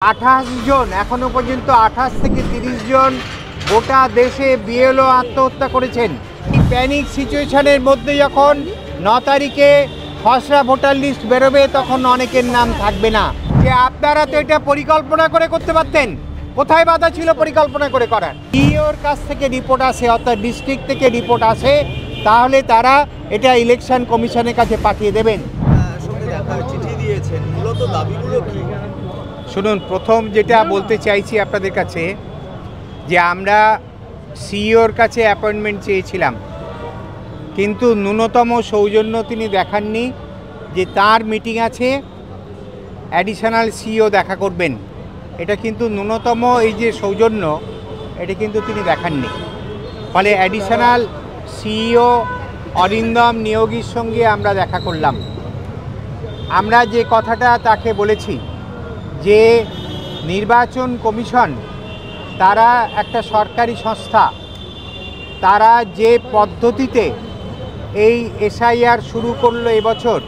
28 জন এখনো পর্যন্ত 28 থেকে 30 জন গোটা দেশে বিএলও আত্মহত্যা করেছেন। এই প্যানিক সিচুয়েশনের মধ্যে যখন 9 তারিখে খসড়া ভোটার লিস্ট বেরোবে তখন অনেকের নাম থাকবে না। যে আপনারা তো এটা পরিকল্পনা করে করতে পারতেন, কোথায় বাধা ছিল পরিকল্পনা করে করার? ইওর কাছ থেকে রিপোর্ট আসে, অর্থাৎ ডিস্ট্রিক্ট থেকে রিপোর্ট আসে, তাহলে তারা এটা ইলেকশন কমিশনের কাছে পাঠিয়ে দেবেন। চিঠি দিয়েছেন, মূলত দাবিগুলো কি? শুনুন, প্রথম যেটা বলতে চাইছি আপনাদের কাছে যে আমরা সিইওর কাছে অ্যাপয়েন্টমেন্ট চেয়েছিলাম, কিন্তু ন্যূনতম সৌজন্য তিনি দেখাননি। যে তার মিটিং আছে, অ্যাডিশনাল সিইও দেখা করবেন, এটা কিন্তু ন্যূনতম এই যে সৌজন্য, এটা কিন্তু তিনি দেখাননি। ফলে অ্যাডিশনাল সিইও অরিন্দম নিয়োগীর সঙ্গে আমরা দেখা করলাম। আমরা যে কথাটা তাকে বলেছি যে নির্বাচন কমিশন তারা একটা সরকারি সংস্থা, তারা যে পদ্ধতিতে এই এসআইআর শুরু করলো এবছর,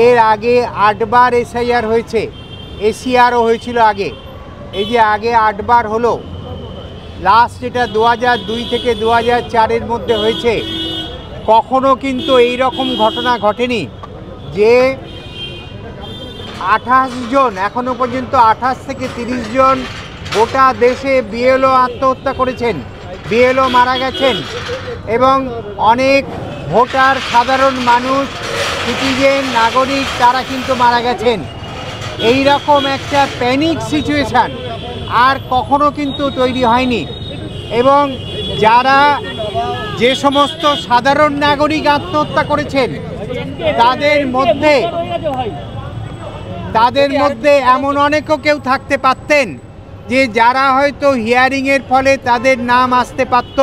এর আগে 8 বার এসআইআর হয়েছে, এসিআরও হয়েছিল আগে। এই যে আগে 8 বার হলো, লাস্ট এটা 2002 থেকে 2004-এর মধ্যে হয়েছে। কখনো কিন্তু এই রকম ঘটনা ঘটেনি যে 28 জন এখনো পর্যন্ত 28 থেকে 30 জন গোটা দেশে বিএলও আত্মহত্যা করেছেন, বিএলও মারা গেছেন, এবং অনেক ভোটার, সাধারণ মানুষ, সিটিজেন, নাগরিক তারা কিন্তু মারা গেছেন। এই রকম একটা প্যানিক সিচুয়েশান আর কখনো কিন্তু তৈরি হয়নি। এবং যারা যে সমস্ত সাধারণ নাগরিক আত্মহত্যা করেছেন তাদের মধ্যে এমন অনেকও কেউ থাকতে পারতেন যে যারা হয়তো হিয়ারিংয়ের ফলে তাদের নাম আসতে পারত,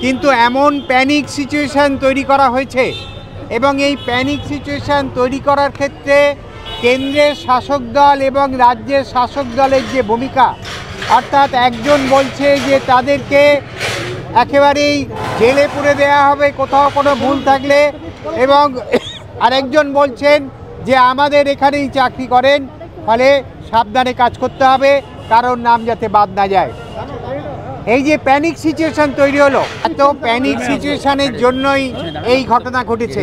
কিন্তু এমন প্যানিক সিচুয়েশান তৈরি করা হয়েছে। এবং এই প্যানিক সিচুয়েশান তৈরি করার ক্ষেত্রে কেন্দ্রের শাসক দল এবং রাজ্যের শাসক দলের যে ভূমিকা, অর্থাৎ একজন বলছে যে তাদেরকে একেবারেই জেলে পুরে দেওয়া হবে কোথাও কোনো ভুল থাকলে, এবং আরেকজন বলছেন যে আমাদের এখানেই চাকরি করেন, ফলে সাবধানে কাজ করতে হবে, কারোর নাম যাতে বাদ না যায়। এই যে প্যানিক সিচুয়েশন তৈরি হলো, এত প্যানিক সিচুয়েশনের জন্যই এই ঘটনা ঘটেছে।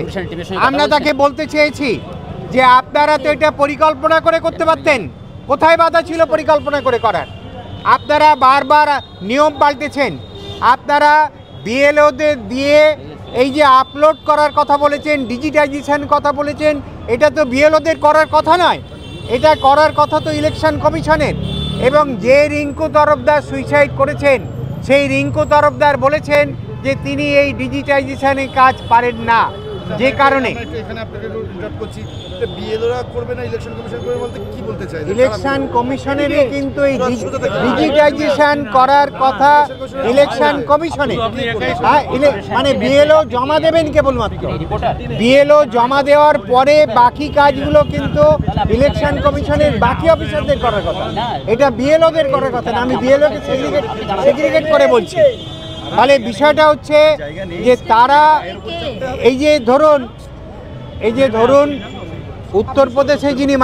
আমরা তাকে বলতে চেয়েছি যে আপনারা তো এটা পরিকল্পনা করে করতে পারতেন, কোথায় বাধা ছিল পরিকল্পনা করে করার? আপনারা বারবার নিয়ম পাল্টেছেন। আপনারা বিএলওদের দিয়ে এই যে আপলোড করার কথা বলেছেন, ডিজিটাইজেশন কথা বলেছেন, এটা তো বিএলওদের করার কথা নয়, এটা করার কথা তো ইলেকশন কমিশনের। এবং যে রিঙ্কু তরফদার সুইসাইড করেছেন, সেই রিঙ্কু তরফদার বলেছেন যে তিনি এই ডিজিটাইজেশনের কাজ পারেন না, যে কারণে ইলেকশন কমিশনের কিন্তু এই ডিজিটাইজেশন করার কথা ইলেকশন কমিশনে, মানে বিএলও জমা দেবেন কেবলমাত্র। বিএলও জমা দেওয়ার পরে বাকি কাজগুলো কিন্তু ইলেকশন কমিশনের বাকি অফিসারদের করার কথা, এটা বিএলওদের করার কথা না। আমি বিএলওকে সেগ্রিগেট করে বলছি। ফলে বিষয়টা হচ্ছে যে তারা এই যে ধরুন উত্তরপ্রদেশে যিনি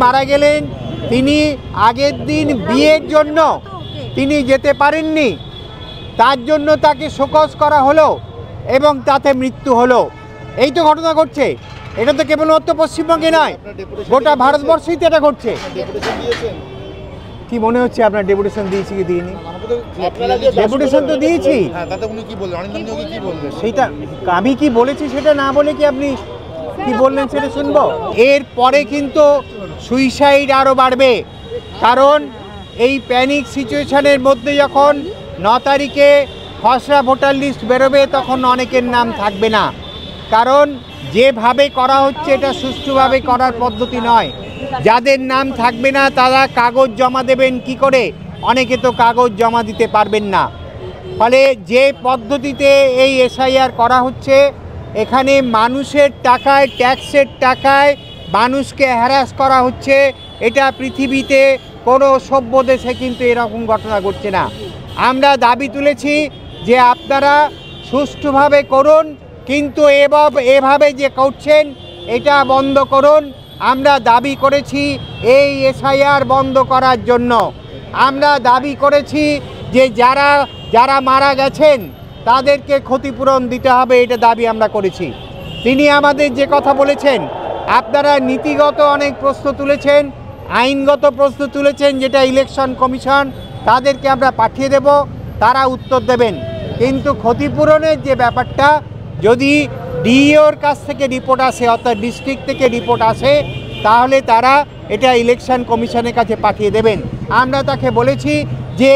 মারা গেলেন, তিনি আগের দিন বিয়ের জন্য তিনি যেতে পারেননি, তার জন্য তাকে শোকজ করা হলো এবং তাতে মৃত্যু হলো। এই তো ঘটনা ঘটছে। এটা তো কেবলমাত্র পশ্চিমবঙ্গে নয়, গোটা ভারতবর্ষেই তো এটা ঘটছে। কি মনে হচ্ছে আপনার ডেপুটেশন দিয়েছি কি দিইনি? ডেপুটেশন তো দিয়েছি। সেইটা আমি কি বলেছি সেটা না বলে কি আপনি কি বললেন সেটা শুনবো? এরপরে কিন্তু সুইসাইড আরও বাড়বে, কারণ এই প্যানিক সিচুয়েশনের মধ্যে যখন 9 তারিখে খসড়া ভোটার লিস্ট বেরোবে তখন অনেকের নাম থাকবে না। কারণ যেভাবে করা হচ্ছে এটা সুষ্ঠুভাবে করার পদ্ধতি নয়। যাদের নাম থাকবে না তারা কাগজ জমা দেবেন কি করে? অনেকে তো কাগজ জমা দিতে পারবেন না। ফলে যে পদ্ধতিতে এই এসআইআর করা হচ্ছে, এখানে মানুষের টাকায়, ট্যাক্সের টাকায় মানুষকে হ্যারাস করা হচ্ছে। এটা পৃথিবীতে কোনো সভ্য দেশে কিন্তু এরকম ঘটনা ঘটছে না। আমরা দাবি তুলেছি যে আপনারা সুষ্ঠুভাবে করুন, কিন্তু এভাবে যে করছেন এটা বন্ধ করুন। আমরা দাবি করেছি এই এসআইআর বন্ধ করার জন্য। আমরা দাবি করেছি যে যারা যারা মারা গেছেন তাদেরকে ক্ষতিপূরণ দিতে হবে, এটা দাবি আমরা করেছি। তিনি আমাদের যে কথা বলেছেন, আপনারা নীতিগত অনেক প্রশ্ন তুলেছেন, আইনগত প্রশ্ন তুলেছেন, যেটা ইলেকশন কমিশন তাদেরকে আমরা পাঠিয়ে দেব, তারা উত্তর দেবেন। কিন্তু ক্ষতিপূরণের যে ব্যাপারটা, যদি ডিইওর কাছ থেকে রিপোর্ট আসে, অর্থাৎ ডিস্ট্রিক্ট থেকে রিপোর্ট আসে, তাহলে তারা এটা ইলেকশন কমিশনের কাছে পাঠিয়ে দেবেন। আমরা তাকে বলেছি যে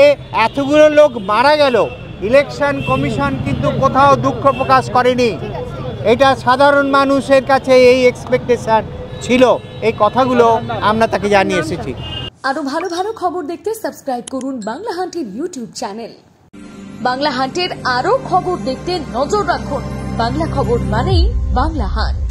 এতগুলো লোক মারা গেল, ইলেকশন কমিশন কিন্তু কোথাও দুঃখ প্রকাশ করেনি। এটা সাধারণ মানুষের কাছে এই এক্সপেকটেশন ছিল, এই কথাগুলো আমরা তাকে জানিয়ে এসেছি। আরো ভালো ভালো খবর দেখতে সাবস্ক্রাইব করুন বাংলা হান্টের ইউটিউব চ্যানেল। বাংলা হান্টের আরো খবর দেখতে নজর রাখুন। বাংলা খবর মানেই বাংলা হান্ট।